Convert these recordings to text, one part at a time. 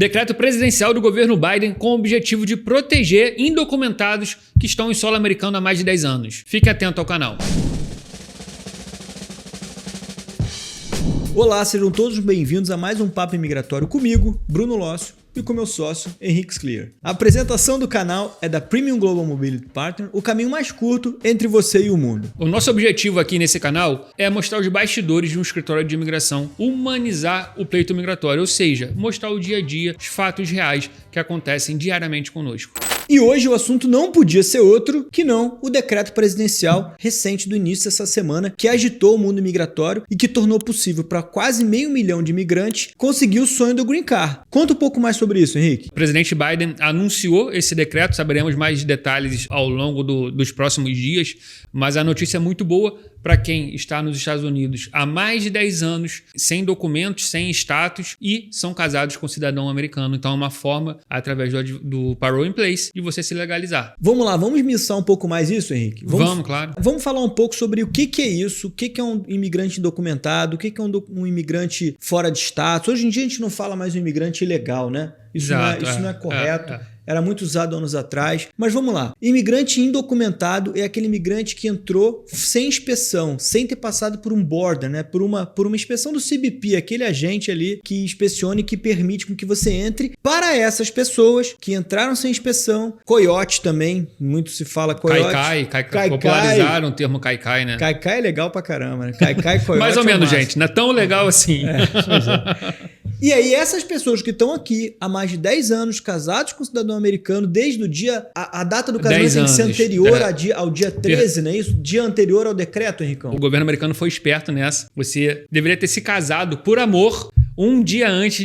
Decreto presidencial do governo Biden com o objetivo de proteger indocumentados que estão em solo americano há mais de 10 anos. Fique atento ao canal. Olá, sejam todos bem-vindos a mais um Papo Imigratório comigo, Bruno Lócio, e com meu sócio, Henrique Scliar. A apresentação do canal é da Premium Global Mobility Partner, o caminho mais curto entre você e o mundo. O nosso objetivo aqui nesse canal é mostrar os bastidores de um escritório de imigração, humanizar o pleito migratório, ou seja, mostrar o dia a dia, os fatos reais que acontecem diariamente conosco. E hoje o assunto não podia ser outro que não o decreto presidencial recente do início dessa semana que agitou o mundo migratório e que tornou possível para quase 500 mil de imigrantes conseguir o sonho do Green Card. Conta um pouco mais sobre isso, Henrique. O presidente Biden anunciou esse decreto, saberemos mais detalhes ao longo dos próximos dias, mas a notícia é muito boa para quem está nos Estados Unidos há mais de 10 anos, sem documentos, sem status e são casados com cidadão americano. Então é uma forma, através do Parole in Place, de você se legalizar. Vamos lá, vamos esmiuçar um pouco mais isso, Henrique? Vamos, claro. Vamos falar um pouco sobre o que é isso, o que é um imigrante indocumentado, o que é um imigrante fora de status. Hoje em dia a gente não fala mais um imigrante ilegal, né? Isso não é correto. Era muito usado anos atrás. Mas vamos lá. Imigrante indocumentado é aquele imigrante que entrou sem inspeção, sem ter passado por um border, né? Por uma inspeção do CBP, aquele agente ali que inspeciona e que permite com que você entre. Para essas pessoas que entraram sem inspeção, coiote também, muito se fala coiote. Caicai. Popularizaram o termo caicai, né? Caicai é legal pra caramba, né? Caicai, coiote. Mais ou menos, gente. Não é tão legal assim. Pois é. E aí, essas pessoas que estão aqui há mais de 10 anos, casados com cidadão americano, desde o dia... A data do casamento tem que ser anterior ao dia 13, não é isso? Dia anterior ao decreto, Henricão. O governo americano foi esperto nessa. Você deveria ter se casado por amor um dia antes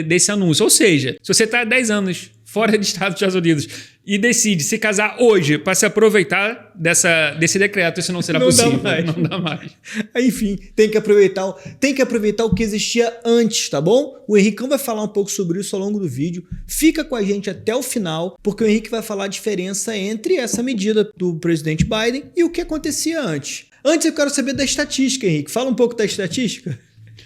desse anúncio. Ou seja, se você está há 10 anos fora de Estados Unidos e decide se casar hoje para se aproveitar desse decreto, isso não será possível. Não dá mais. Enfim, tem que aproveitar o que existia antes, tá bom? O Henricão vai falar um pouco sobre isso ao longo do vídeo. Fica com a gente até o final, porque o Henrique vai falar a diferença entre essa medida do presidente Biden e o que acontecia antes. Antes eu quero saber da estatística, Henrique. Fala um pouco da estatística.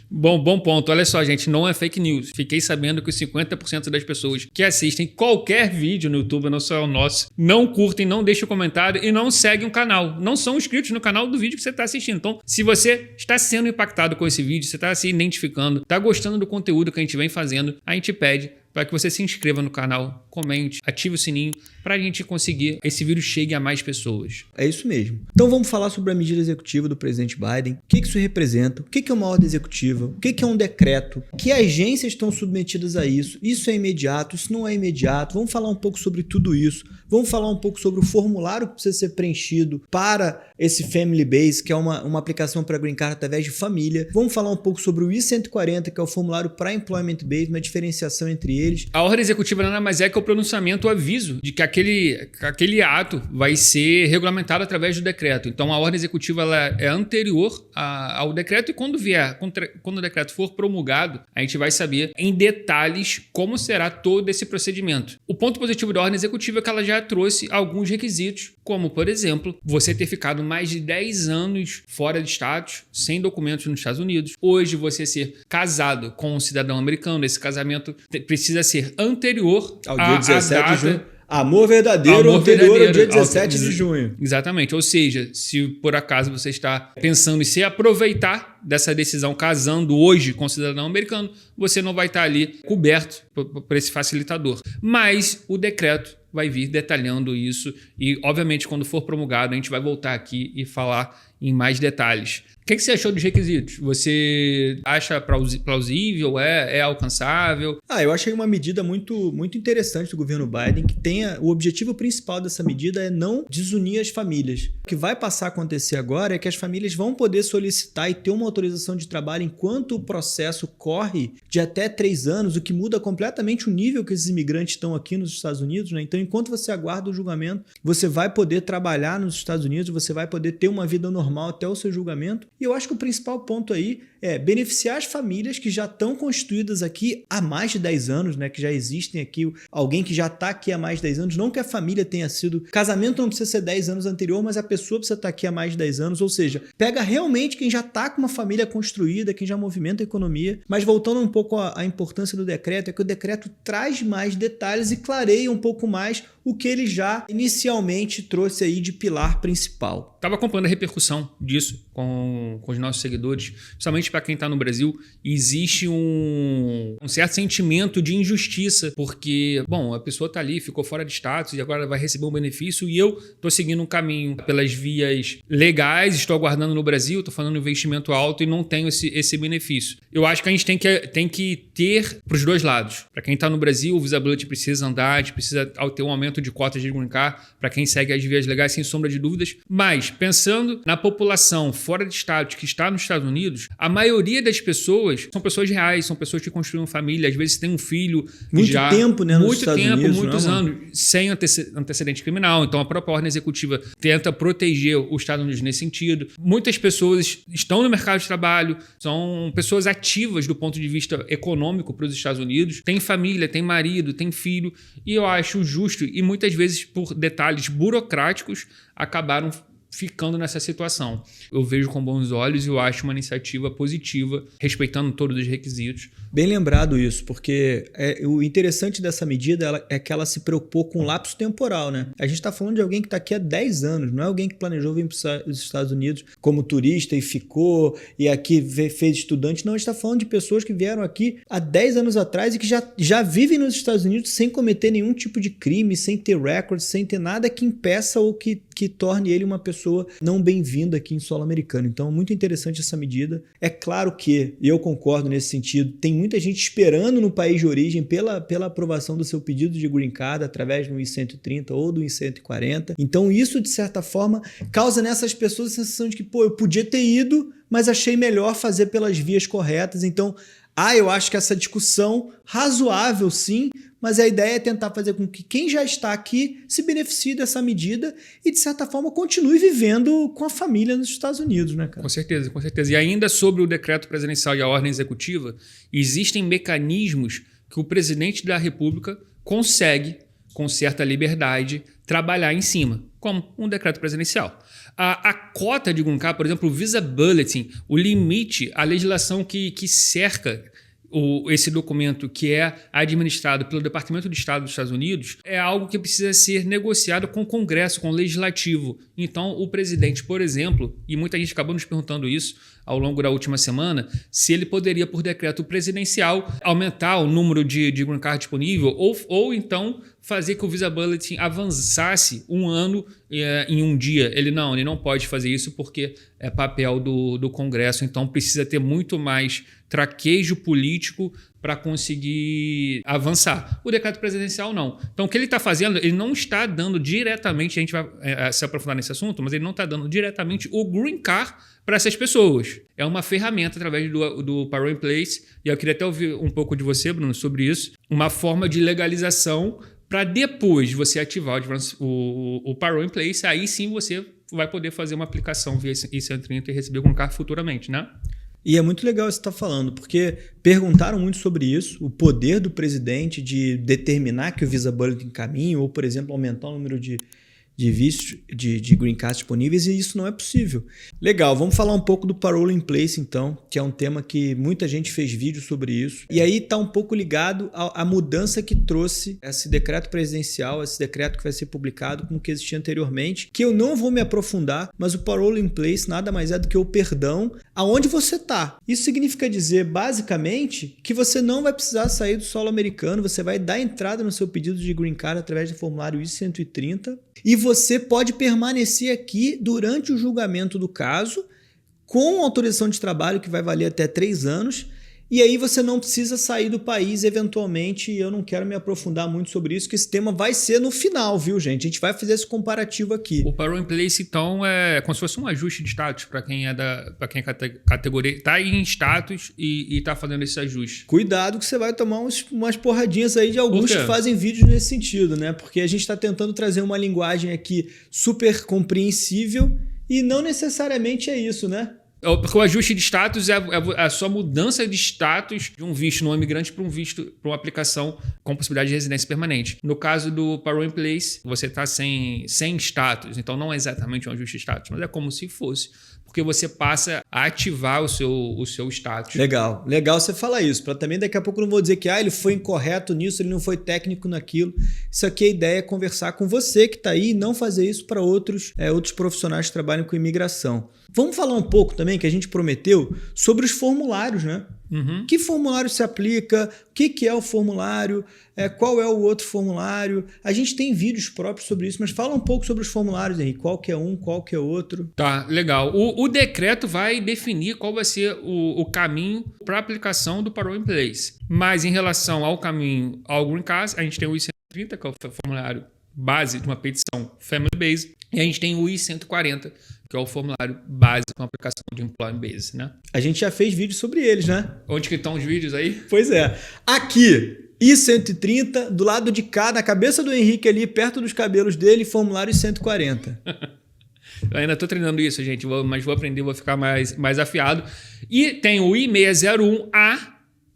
Bom ponto. Olha só, gente, não é fake news. Fiquei sabendo que os 50% das pessoas que assistem qualquer vídeo no YouTube, não só o nosso, não curtem, não deixam comentário e não seguem o canal. Não são inscritos no canal do vídeo que você está assistindo. Então, se você está sendo impactado com esse vídeo, você está se identificando, está gostando do conteúdo que a gente vem fazendo, a gente pede para que você se inscreva no canal, comente, ative o sininho para a gente conseguir esse vídeo chegue a mais pessoas. É isso mesmo. Então vamos falar sobre a medida executiva do presidente Biden. O que isso representa? O que é uma ordem executiva? O que é um decreto? Que agências estão submetidas a isso? Isso é imediato? Isso não é imediato? Vamos falar um pouco sobre tudo isso. Vamos falar um pouco sobre o formulário que precisa ser preenchido para esse Family Base, que é uma aplicação para Green Card através de família. Vamos falar um pouco sobre o I-140, que é o formulário para Employment Base, uma diferenciação entre eles. A ordem executiva nada mais é que o pronunciamento, o aviso de que aquele ato vai ser regulamentado através do decreto. Então, a ordem executiva ela é anterior ao decreto e quando o decreto for promulgado, a gente vai saber em detalhes como será todo esse procedimento. O ponto positivo da ordem executiva é que ela já trouxe alguns requisitos, como, por exemplo, você ter ficado mais de 10 anos fora de status, sem documentos nos Estados Unidos. Hoje, você ser casado com um cidadão americano, esse casamento precisa ser anterior ao dia 17 de junho. Amor verdadeiro anterior ao dia 17 de junho. Exatamente. Ou seja, se por acaso você está pensando em se aproveitar dessa decisão casando hoje com um cidadão americano, você não vai estar ali coberto por esse facilitador. Mas o decreto vai vir detalhando isso e, obviamente, quando for promulgado, a gente vai voltar aqui e falar em mais detalhes. O que você achou dos requisitos? Você acha plausível? É alcançável? Eu achei uma medida muito, muito interessante do governo Biden, que tenha o objetivo principal dessa medida é não desunir as famílias. O que vai passar a acontecer agora é que as famílias vão poder solicitar e ter uma autorização de trabalho enquanto o processo corre de até 3 anos, o que muda completamente o nível que esses imigrantes estão aqui nos Estados Unidos, Então, enquanto você aguarda o julgamento, você vai poder trabalhar nos Estados Unidos, você vai poder ter uma vida normal normal até o seu julgamento. E eu acho que o principal ponto aí é beneficiar as famílias que já estão constituídas aqui há mais de 10 anos, né? Que já existem aqui, alguém que já está aqui há mais de 10 anos. Não que a família tenha sido... Casamento não precisa ser 10 anos anterior, mas a pessoa precisa estar aqui há mais de 10 anos. Ou seja, pega realmente quem já está com uma família construída, quem já movimenta a economia. Mas voltando um pouco à importância do decreto, é que o decreto traz mais detalhes e clareia um pouco mais o que ele já inicialmente trouxe aí de pilar principal. Estava acompanhando a repercussão disso com os nossos seguidores, principalmente para quem está no Brasil. Existe um certo sentimento de injustiça, porque, bom, a pessoa está ali, ficou fora de status e agora vai receber um benefício e eu estou seguindo um caminho pelas vias legais, estou aguardando no Brasil, estou fazendo um investimento alto e não tenho esse benefício. Eu acho que a gente tem que ter para os dois lados. Para quem está no Brasil, o Visability precisa andar, a gente precisa ter um aumento de cotas de green card para quem segue as vias legais, sem sombra de dúvidas. Mas, pensando na população fora de status que está nos Estados Unidos, a maioria das pessoas são pessoas reais, são pessoas que construíram família, às vezes tem um filho muito tempo, né, nos Estados Unidos, muitos anos, sem antecedente criminal. Então, a própria ordem executiva tenta proteger os Estados Unidos nesse sentido. Muitas pessoas estão no mercado de trabalho, são pessoas ativas do ponto de vista econômico para os Estados Unidos, tem família, tem marido, tem filho, e eu acho justo, e muitas vezes por detalhes burocráticos, acabaram ficando nessa situação. Eu vejo com bons olhos e eu acho uma iniciativa positiva, respeitando todos os requisitos. Bem lembrado isso, porque o interessante dessa medida é que ela se preocupou com o lapso temporal, né? A gente está falando de alguém que está aqui há 10 anos, não é alguém que planejou vir para os Estados Unidos como turista e ficou, e aqui fez estudante. Não, a gente está falando de pessoas que vieram aqui há 10 anos atrás e que já vivem nos Estados Unidos sem cometer nenhum tipo de crime, sem ter records, sem ter nada que impeça ou que torne ele uma pessoa não bem-vinda aqui em solo americano. Então, muito interessante essa medida. É claro que, e eu concordo nesse sentido, tem muita gente esperando no país de origem pela aprovação do seu pedido de green card através do I-130 ou do I-140. Então, isso, de certa forma, causa nessas pessoas a sensação de que, eu podia ter ido, mas achei melhor fazer pelas vias corretas. Então, eu acho que essa discussão razoável, sim, mas a ideia é tentar fazer com que quem já está aqui se beneficie dessa medida e, de certa forma, continue vivendo com a família nos Estados Unidos, né, cara? Com certeza, com certeza. E ainda sobre o decreto presidencial e a ordem executiva, existem mecanismos que o presidente da República consegue, com certa liberdade, trabalhar em cima, como um decreto presidencial. A cota de green card, por exemplo, o Visa Bulletin, o limite, a legislação que cerca esse documento que é administrado pelo Departamento de Estado dos Estados Unidos é algo que precisa ser negociado com o Congresso, com o Legislativo. Então, o presidente, por exemplo, e muita gente acabou nos perguntando isso ao longo da última semana, se ele poderia, por decreto presidencial, aumentar o número de green card disponível ou então fazer que o Visa Bulletin avançasse um ano em um dia. Ele não pode fazer isso porque é papel do Congresso, então precisa ter muito mais traquejo político para conseguir avançar. O decreto presidencial não. Então o que ele está fazendo, ele não está dando diretamente, a gente vai se aprofundar nesse assunto, mas ele não está dando diretamente o green card para essas pessoas. É uma ferramenta através do Parole in Place, e eu queria até ouvir um pouco de você, Bruno, sobre isso, uma forma de legalização para depois de você ativar o Parole in Place, aí sim você vai poder fazer uma aplicação via I-130 e receber o green card futuramente, né? E é muito legal isso que você está falando, porque perguntaram muito sobre isso, o poder do presidente de determinar que o Visa Bulletin caminhe, ou, por exemplo, aumentar o número de vistos de green cards disponíveis, e isso não é possível. Legal, vamos falar um pouco do Parole in Place, então, que é um tema que muita gente fez vídeo sobre isso. E aí está um pouco ligado à mudança que trouxe esse decreto presidencial, esse decreto que vai ser publicado com o que existia anteriormente, que eu não vou me aprofundar, mas o Parole in Place nada mais é do que o perdão aonde você está. Isso significa dizer, basicamente, que você não vai precisar sair do solo americano, você vai dar entrada no seu pedido de green card através do formulário I-130, e você pode permanecer aqui durante o julgamento do caso com autorização de trabalho que vai valer até 3 anos. E aí você não precisa sair do país eventualmente, e eu não quero me aprofundar muito sobre isso, que esse tema vai ser no final, viu, gente? A gente vai fazer esse comparativo aqui. O Parole in Place, então, é como se fosse um ajuste de status para quem é categoria, está em status e está fazendo esse ajuste. Cuidado que você vai tomar umas porradinhas aí de alguns que fazem vídeos nesse sentido, né? Porque a gente está tentando trazer uma linguagem aqui super compreensível E não necessariamente é isso, né? Porque o ajuste de status é a sua mudança de status de um visto não imigrante para um visto, para uma aplicação com possibilidade de residência permanente. No caso do Parole in Place, você está sem status, então não é exatamente um ajuste de status, mas é como se fosse, porque você passa a ativar o seu status. Legal você falar isso, para também daqui a pouco eu não vou dizer que ele foi incorreto nisso, ele não foi técnico naquilo. Isso aqui a ideia é conversar com você que está aí e não fazer isso para outros profissionais que trabalham com imigração. Vamos falar um pouco também, que a gente prometeu, sobre os formulários, né? Uhum. Que formulário se aplica? O que é o formulário? Qual é o outro formulário? A gente tem vídeos próprios sobre isso, mas fala um pouco sobre os formulários, Henrique. Qual que é um, qual que é outro? Tá, legal. O decreto vai definir qual vai ser o caminho para a aplicação do Parole in Place. Mas em relação ao caminho ao Green Card, a gente tem o I-130, que é o formulário base de uma petição Family Base, e a gente tem o I-140, que é o formulário básico com aplicação de Employment Base, né? A gente já fez vídeos sobre eles, né? Onde que estão os vídeos aí? Pois é. Aqui, I-130, do lado de cá, na cabeça do Henrique ali, perto dos cabelos dele, formulário I-140. Eu ainda estou treinando isso, gente, mas vou aprender, vou ficar mais afiado. E tem o I-601A,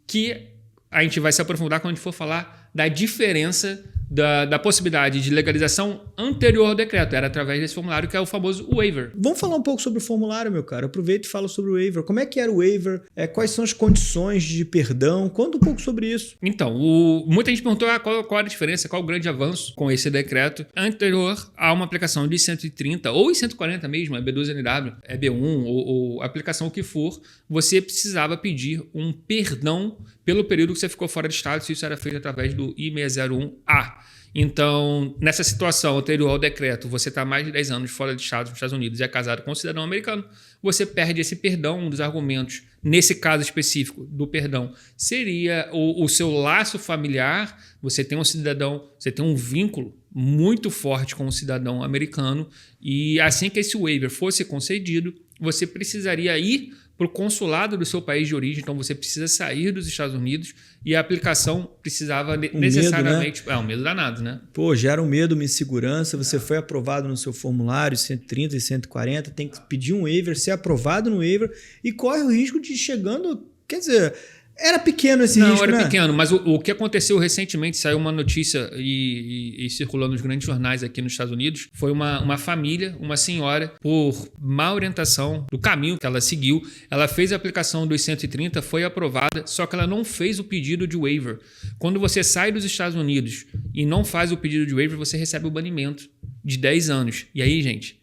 que a gente vai se aprofundar quando a gente for falar da diferença da possibilidade de legalização anterior ao decreto. Era através desse formulário, que é o famoso waiver. Vamos falar um pouco sobre o formulário, meu cara. Aproveita e fala sobre o waiver. Como é que era o waiver? Quais são as condições de perdão? Conta um pouco sobre isso. Então, muita gente perguntou qual era a diferença, qual o grande avanço com esse decreto anterior a uma aplicação de 130 ou 140 mesmo, é B2NW, é B1 ou aplicação que for, você precisava pedir um perdão pelo período que você ficou fora de estado, se isso era feito através do I-601A. Então, nessa situação anterior ao decreto, você está mais de 10 anos fora de estado nos Estados Unidos e é casado com um cidadão americano, você perde esse perdão. Um dos argumentos, nesse caso específico do perdão, seria o seu laço familiar. Você tem um cidadão, você tem um vínculo muito forte com um cidadão americano, e assim que esse waiver fosse concedido, você precisaria ir para o consulado do seu país de origem. Então você precisa sair dos Estados Unidos e a aplicação precisava necessariamente... Medo, né? Um medo danado, né? Pô, gera um medo, uma insegurança. Você foi aprovado no seu formulário 130 e 140, tem que pedir um waiver, ser aprovado no waiver e corre o risco de chegando... Quer dizer... Era pequeno esse risco, Não, era né? pequeno, mas o que aconteceu recentemente, saiu uma notícia e circulando nos grandes jornais aqui nos Estados Unidos, foi uma família, uma senhora, por má orientação do caminho que ela seguiu, ela fez a aplicação dos 130, foi aprovada, só que ela não fez o pedido de waiver. Quando você sai dos Estados Unidos e não faz o pedido de waiver, você recebe o banimento de 10 anos. E aí, gente,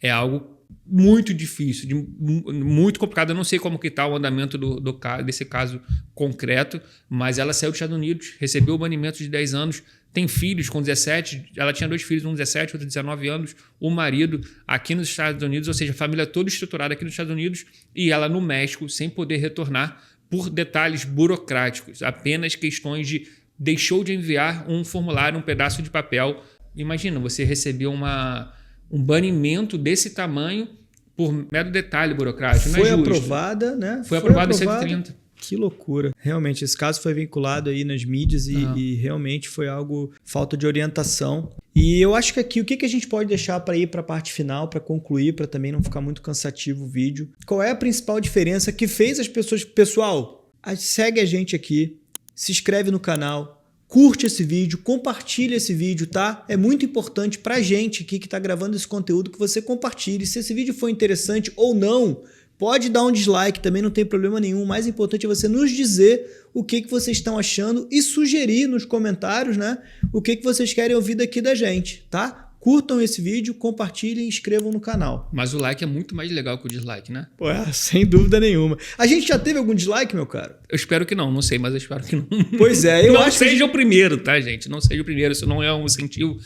é algo muito difícil, muito complicado. Eu não sei como que está o andamento desse caso concreto, mas ela saiu dos Estados Unidos, recebeu o banimento de 10 anos, tem filhos com 17, ela tinha 2 filhos, um 17, outro 19 anos, o marido aqui nos Estados Unidos, ou seja, a família toda estruturada aqui nos Estados Unidos, e ela no México, sem poder retornar por detalhes burocráticos, apenas questões de deixou de enviar um formulário, um pedaço de papel. Imagina, você recebeu um banimento desse tamanho por mero detalhe burocrático. Foi aprovada, né? Foi aprovado em 130. Que loucura. Realmente, esse caso foi vinculado aí nas mídias e realmente foi algo, falta de orientação. E eu acho que aqui, o que a gente pode deixar para ir para a parte final, para concluir, para também não ficar muito cansativo o vídeo? Qual é a principal diferença que fez as pessoas... Pessoal, segue a gente aqui, se inscreve no canal, curte esse vídeo, compartilha esse vídeo, tá? É muito importante pra gente aqui que tá gravando esse conteúdo que você compartilhe. Se esse vídeo for interessante ou não, pode dar um dislike, também não tem problema nenhum. O mais importante é você nos dizer o que vocês estão achando e sugerir nos comentários, né? O que vocês querem ouvir daqui da gente, tá? Curtam esse vídeo, compartilhem e inscrevam no canal. Mas o like é muito mais legal que o dislike, né? Pô, sem dúvida nenhuma. A gente já teve algum dislike, meu cara? Eu espero que não sei, mas eu espero que não. Pois é, eu não acho seja o primeiro, tá, gente? Não seja o primeiro, isso não é um incentivo.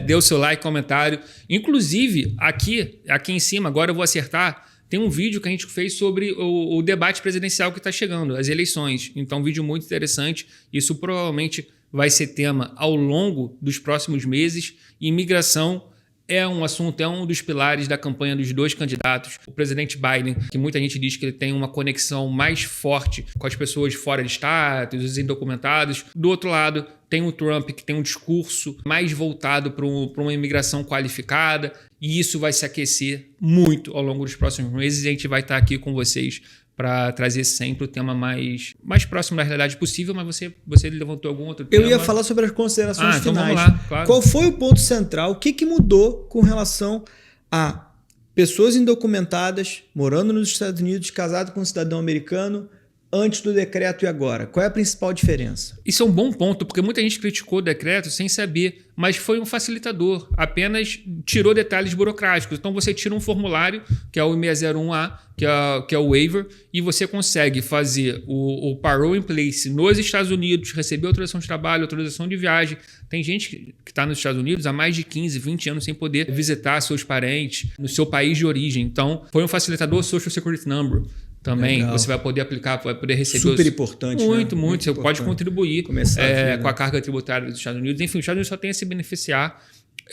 Dê o seu like, comentário. Inclusive, aqui em cima, agora eu vou acertar, tem um vídeo que a gente fez sobre o debate presidencial que está chegando, as eleições. Então, um vídeo muito interessante. Isso provavelmente vai ser tema ao longo dos próximos meses. Imigração é um assunto, é um dos pilares da campanha dos dois candidatos. O presidente Biden, que muita gente diz que ele tem uma conexão mais forte com as pessoas fora de status, os indocumentados. Do outro lado, tem o Trump, que tem um discurso mais voltado para uma imigração qualificada, e isso vai se aquecer muito ao longo dos próximos meses. A gente vai estar aqui com vocês para trazer sempre o tema mais próximo da realidade possível, mas você levantou algum outro tema? Eu ia falar sobre as considerações então finais. Vamos lá, claro. Qual foi o ponto central? O que mudou com relação a pessoas indocumentadas morando nos Estados Unidos, casadas com um cidadão americano, antes do decreto e agora? Qual é a principal diferença? Isso é um bom ponto, porque muita gente criticou o decreto sem saber, mas foi um facilitador, apenas tirou detalhes burocráticos. Então você tira um formulário, que é o 601A, que é o waiver, e você consegue fazer o parole in place nos Estados Unidos, receber autorização de trabalho, autorização de viagem. Tem gente que está nos Estados Unidos há mais de 15, 20 anos sem poder visitar seus parentes no seu país de origem. Então foi um facilitador, Social Security Number. Também legal. Você vai poder aplicar, vai poder receber... Super importante, muito, né? Muito. Você pode contribuir com a carga tributária dos Estados Unidos. Enfim, os Estados Unidos só tem a se beneficiar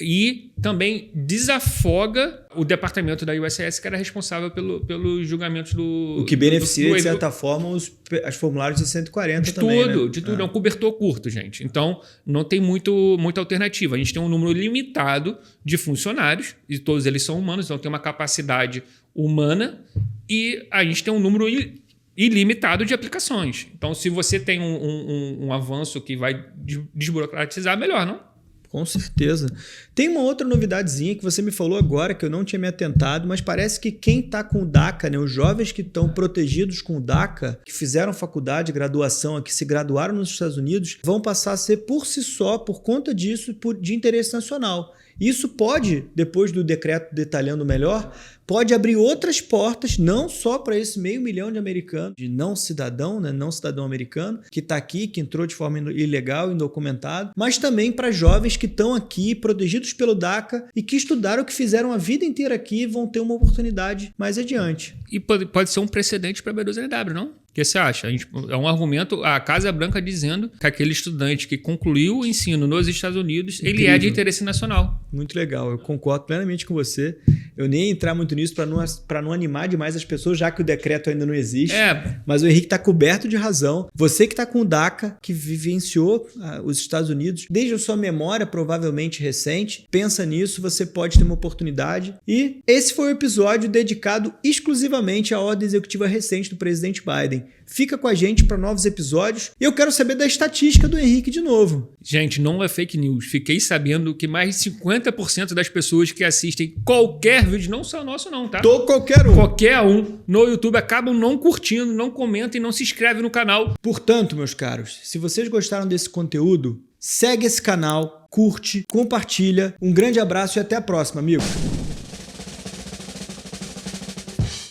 e também desafoga o departamento da USCIS, que era responsável pelos julgamentos do... O que beneficia, de certa forma, os formulários de 140 também, De tudo. É um cobertor curto, gente. Então, não tem muita alternativa. A gente tem um número limitado de funcionários, e todos eles são humanos, então tem uma capacidade humana, e a gente tem um número ilimitado de aplicações. Então, se você tem um avanço que vai desburocratizar, melhor, não? Com certeza. Tem uma outra novidadezinha que você me falou agora, que eu não tinha me atentado, mas parece que quem está com o DACA, né, os jovens que estão protegidos com o DACA, que fizeram faculdade, graduação aqui, se graduaram nos Estados Unidos, vão passar a ser por si só, por conta disso, de interesse nacional. Isso pode, depois do decreto detalhando melhor, pode abrir outras portas, não só para esse 500 mil de americanos, de não cidadão, né, não cidadão americano, que está aqui, que entrou de forma ilegal, indocumentado, mas também para jovens que estão aqui, protegidos pelo DACA e que estudaram, que fizeram a vida inteira aqui e vão ter uma oportunidade mais adiante. E pode ser um precedente para a B2NW, não? O que você acha? É um argumento, a Casa Branca dizendo que aquele estudante que concluiu o ensino nos Estados Unidos, incrível, ele é de interesse nacional. Muito legal, eu concordo plenamente com você. Eu nem ia entrar muito nisso para não animar demais as pessoas, já que o decreto ainda não existe. Mas o Henrique está coberto de razão. Você que está com o DACA, que vivenciou os Estados Unidos, desde a sua memória provavelmente recente, pensa nisso, você pode ter uma oportunidade. E esse foi o episódio dedicado exclusivamente à ordem executiva recente do presidente Biden. Fica com a gente para novos episódios. E eu quero saber da estatística do Henrique de novo. Gente, não é fake news. Fiquei sabendo que mais de 50% das pessoas que assistem qualquer vídeo, não só nosso não, tá? Qualquer um no YouTube acabam não curtindo, não comentam e não se inscrevem no canal. Portanto, meus caros, se vocês gostaram desse conteúdo, segue esse canal, curte, compartilha. Um grande abraço e até a próxima, amigos.